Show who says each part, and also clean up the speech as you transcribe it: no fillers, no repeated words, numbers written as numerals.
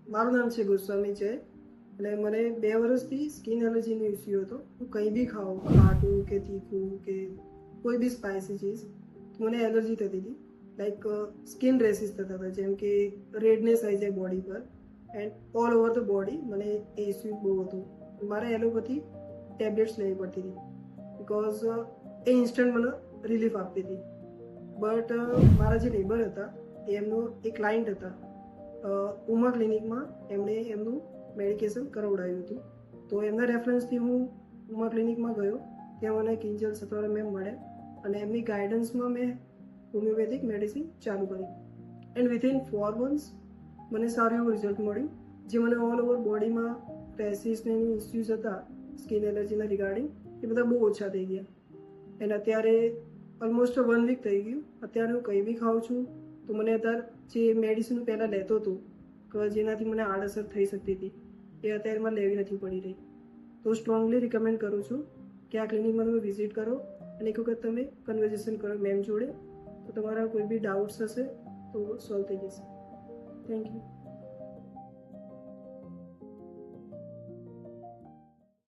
Speaker 1: મારું નામ છે ગોસ્વામી છે અને મને 2 વર્ષથી સ્કિન એલર્જીનો ઇસ્યુ હતો. હું કંઈ બી ખાઉં, ખાટું કે તીખું કે કોઈ બી સ્પાઇસી ચીઝ, મને એલર્જી થતી હતી. લાઈક સ્કિન રેસીસ થતા હતા, જેમ કે રેડનેસ આવી જાય બોડી પર and all over the body. મને એ ઇસ્યુ બહુ હતું. મારે એલોપેથી ટેબ્લેટ્સ લેવી પડતી હતી બિકોઝ એ ઇન્સ્ટન્ટ મને રિલીફ આપતી હતી. બટ મારા જે નેબર હતા એમનો એક ક્લાયન્ટ હતા ઉમા ક્લિનિકમાં, એમણે એમનું મેડિકેશન કરાવડાવ્યું હતું. તો એમના રેફરન્સથી હું ઉમા ક્લિનિકમાં ગયો. ત્યાં મને કિંજલ સતવારા મેમ મળ્યા અને એમની ગાઈડન્સમાં મેં હોમિયોપેથિક મેડિસિન ચાલુ કરી એન્ડ વિથિન 4 months મને સારું એવું રિઝલ્ટ મળ્યું. જે મને ઓલ ઓવર બોડીમાં રેસીસ ને ઇસ્યુઝ હતા સ્કિન એલર્જીના રિગાર્ડિંગ, એ બધા બહુ ઓછા થઈ ગયા. એન્ડ અત્યારે ઓલમોસ્ટ 1 week થઈ ગયું. અત્યારે હું કંઈ બી ખાઉં છું તો મને અત્યારે જે મેડિસિન પહેલાં લેતો હતો કે જેનાથી મને આડઅસર થઈ શકતી હતી, એ અત્યારે મને લેવી નથી પડી રહી. તો સ્ટ્રોંગલી રિકમેન્ડ કરું છું કે આ ક્લિનિકમાં તમે વિઝિટ કરો અને એક વખત તમે કન્વર્ઝેશન કરો મેમ જોડે, તો તમારા કોઈ બી ડાઉટ્સ હશે તો સોલ્વ થઈ જશે. Thank you.